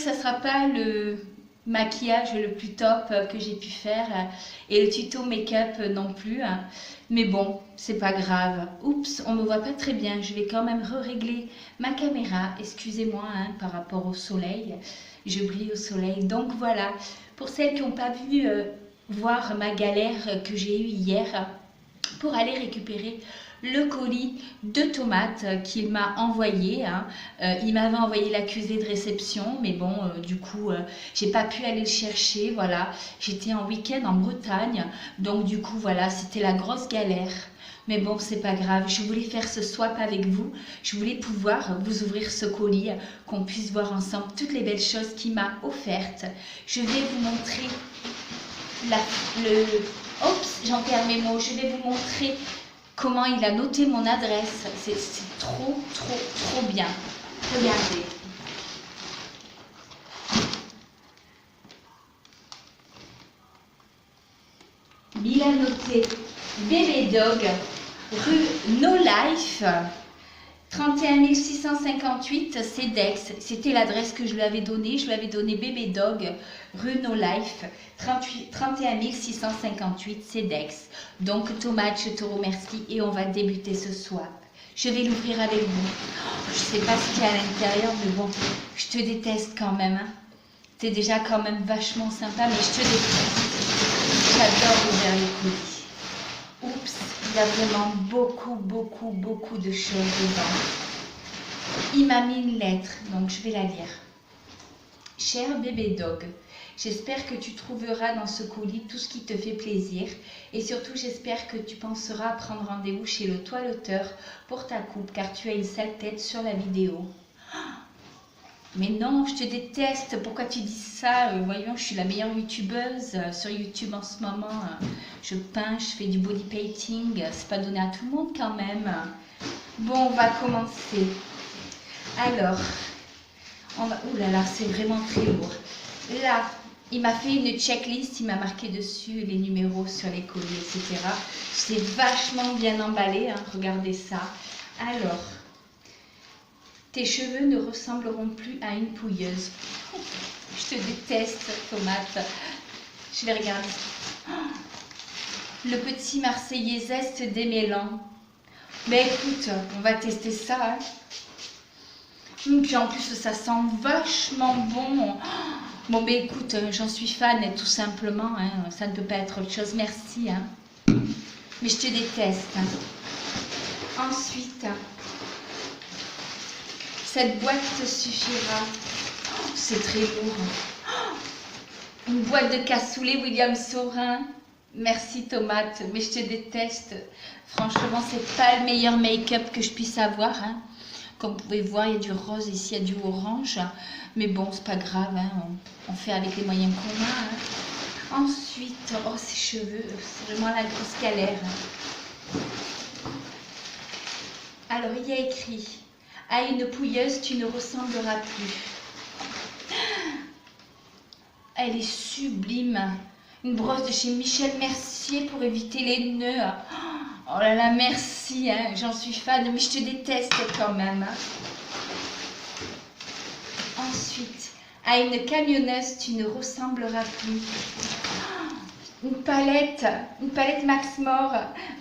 ça sera pas le maquillage le plus top que j'ai pu faire et le tuto make-up non plus. Mais bon, c'est pas grave. Oups, on me voit pas très bien. Je vais quand même régler ma caméra. Excusez-moi par rapport au soleil. Je brille au soleil. Donc voilà, pour celles qui n'ont pas vu voir ma galère que j'ai eue hier pour aller récupérer le colis de tomates qu'il m'a envoyé. Il m'avait envoyé l'accusé de réception, mais bon, du coup, j'ai pas pu aller le chercher. Voilà, j'étais en week-end en Bretagne, donc du coup, voilà, c'était la grosse galère. Mais bon, c'est pas grave. Je voulais faire ce swap avec vous. Je voulais pouvoir vous ouvrir ce colis, qu'on puisse voir ensemble toutes les belles choses qu'il m'a offertes. Je vais vous montrer Oups, j'en perds mes mots. Je vais vous montrer comment il a noté mon adresse. C'est trop, trop, trop bien. Regardez. Il a noté Bébé Dog, rue No Life, 31 658 CEDEX. C'était l'adresse que je lui avais donnée. Je lui avais donné Bébé Dog, rue No Life, 31 658 CEDEX. Donc, Tomate, je te remercie et on va débuter ce swap. Je vais l'ouvrir avec vous. Je ne sais pas ce qu'il y a à l'intérieur, mais bon, je te déteste quand même. T'es déjà quand même vachement sympa, mais je te déteste. J'adore ouvrir les colis. Oups, il y a vraiment beaucoup, beaucoup, beaucoup de choses dedans. Il m'a mis une lettre, donc je vais la lire. Cher Bébé Dog, j'espère que tu trouveras dans ce colis tout ce qui te fait plaisir et surtout j'espère que tu penseras à prendre rendez-vous chez le toiletteur pour ta coupe car tu as une sale tête sur la vidéo. Mais non, je te déteste, pourquoi tu dis ça? Voyons, je suis la meilleure youtubeuse sur YouTube en ce moment. Je peins, je fais du body painting, c'est pas donné à tout le monde quand même. Bon, on va commencer. Alors, ouh là là, c'est vraiment très lourd. Là, il m'a fait une checklist, il m'a marqué dessus les numéros sur les colis, etc. C'est vachement bien emballé, regardez ça. Alors, tes cheveux ne ressembleront plus à une pouilleuse. Je te déteste, Tomate. Je vais regarder. Le petit Marseillais zeste démêlant. Mais écoute, on va tester ça. Puis en plus, ça sent vachement bon. Bon, mais écoute, j'en suis fan, tout simplement. Ça ne peut pas être autre chose. Merci. Mais je te déteste. Ensuite, cette boîte te suffira. C'est très lourd. Une boîte de cassoulet William Saurin. Merci Tomate, mais je te déteste. Franchement, c'est pas le meilleur make-up que je puisse avoir. Comme vous pouvez voir, il y a du rose ici, il y a du orange. Mais bon, c'est pas grave. On fait avec les moyens qu'on a. Ensuite, oh, ses cheveux, c'est vraiment la grosse galère. Alors, il y a écrit... À une pouilleuse, tu ne ressembleras plus. Elle est sublime. Une brosse de chez Michel Mercier pour éviter les nœuds. Oh là là, merci, j'en suis fan, mais je te déteste quand même. Ensuite, à une camionneuse, tu ne ressembleras plus. Une palette Max Mort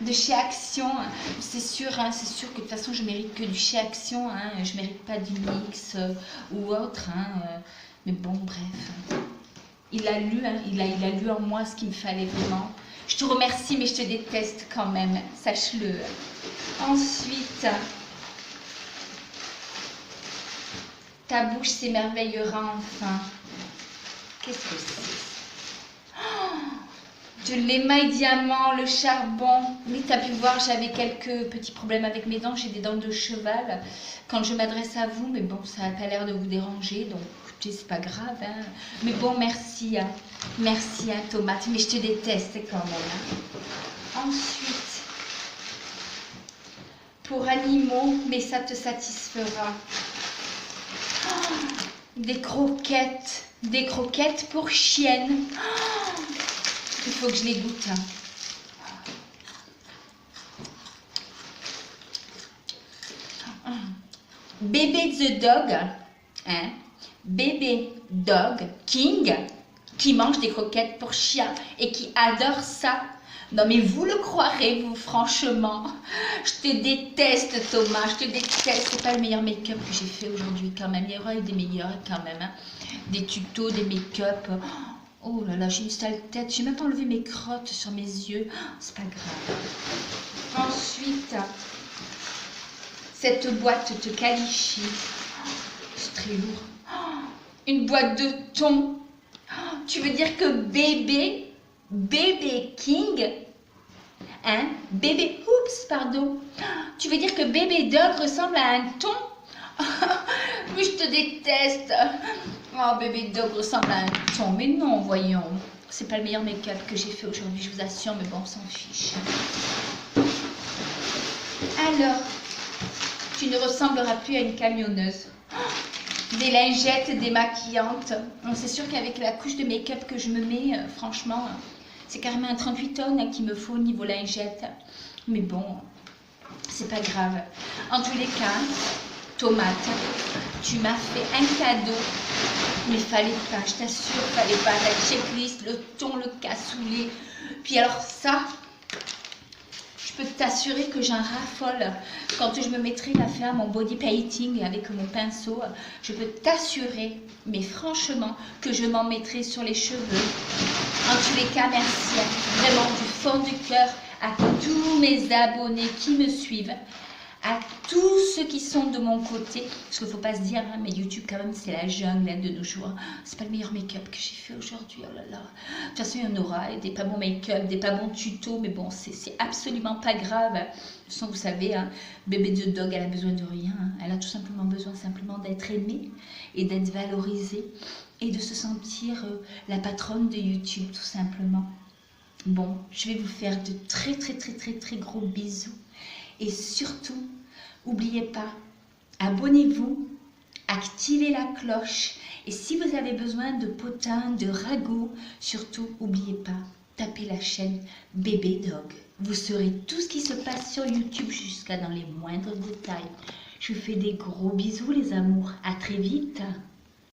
de chez Action. C'est sûr que de toute façon je mérite que du chez Action. Je mérite pas du NYX ou autre. Mais bon, bref. Il a lu, il a lu en moi ce qu'il me fallait vraiment. Je te remercie, mais je te déteste quand même. Sache-le. Ensuite, ta bouche s'émerveillera enfin. Qu'est-ce que c'est? De l'émail diamant, le charbon. Oui, tu as pu voir, j'avais quelques petits problèmes avec mes dents. J'ai des dents de cheval quand je m'adresse à vous. Mais bon, ça n'a pas l'air de vous déranger. Donc, écoutez, c'est pas grave. Mais bon, merci. Merci, Tomate. Mais je te déteste quand même. Ensuite, pour animaux, mais ça te satisfera. Oh, des croquettes. Des croquettes pour chiennes. Oh, il faut que je les goûte. Bébé the Dog, Bébé Dog King qui mange des croquettes pour chien et qui adore ça. Non mais vous le croirez, vous, franchement. Je te déteste, Thomas, je te déteste. C'est pas le meilleur make-up que j'ai fait aujourd'hui quand même. Il y aura des meilleurs quand même. Hein. Des tutos, des make-up. Oh là là, j'ai une sale tête. J'ai même pas enlevé mes crottes sur mes yeux. C'est pas grave. Ensuite, cette boîte te qualifie. C'est très lourd. Une boîte de thon. Tu veux dire que bébé King, hein, pardon. Tu veux dire que bébé Dog ressemble à un thon? Oui, je te déteste. Oh, bébé Dog ressemble à un thon. Mais non, voyons. C'est pas le meilleur make-up que j'ai fait aujourd'hui, je vous assure, mais bon, on s'en fiche. Alors, tu ne ressembleras plus à une camionneuse. Des lingettes démaquillantes. C'est sûr qu'avec la couche de make-up que je me mets, franchement, c'est carrément un 38 tonnes qu'il me faut au niveau lingettes. Mais bon, c'est pas grave. En tous les cas, tomate, tu m'as fait un cadeau. Mais fallait pas, je t'assure, fallait pas. La checklist, le thon, le cassoulet. Puis alors ça, je peux t'assurer que j'en raffole. Quand je me mettrai à faire mon body painting avec mon pinceau, je peux t'assurer, mais franchement, que je m'en mettrai sur les cheveux. En tous les cas, merci vraiment du fond du cœur à tous mes abonnés qui me suivent, à tous ceux qui sont de mon côté, parce qu'il ne faut pas se dire, hein, mais YouTube quand même c'est la jungle hein, de nos jours. C'est pas le meilleur make-up que j'ai fait aujourd'hui, oh là là. De toute façon il y en aura, des pas bons make-up, des pas bons tutos, mais bon c'est absolument pas grave. De toute façon vous savez, hein, bébé de dog elle a besoin de rien, hein. Elle a tout simplement besoin d'être aimée et d'être valorisée et de se sentir la patronne de YouTube tout simplement. Bon, je vais vous faire de très gros bisous. Et surtout, n'oubliez pas, abonnez-vous, activez la cloche. Et si vous avez besoin de potins, de ragots, surtout, n'oubliez pas, tapez la chaîne Bébé Dog. Vous saurez tout ce qui se passe sur YouTube jusqu'à dans les moindres détails. Je vous fais des gros bisous les amours. À très vite.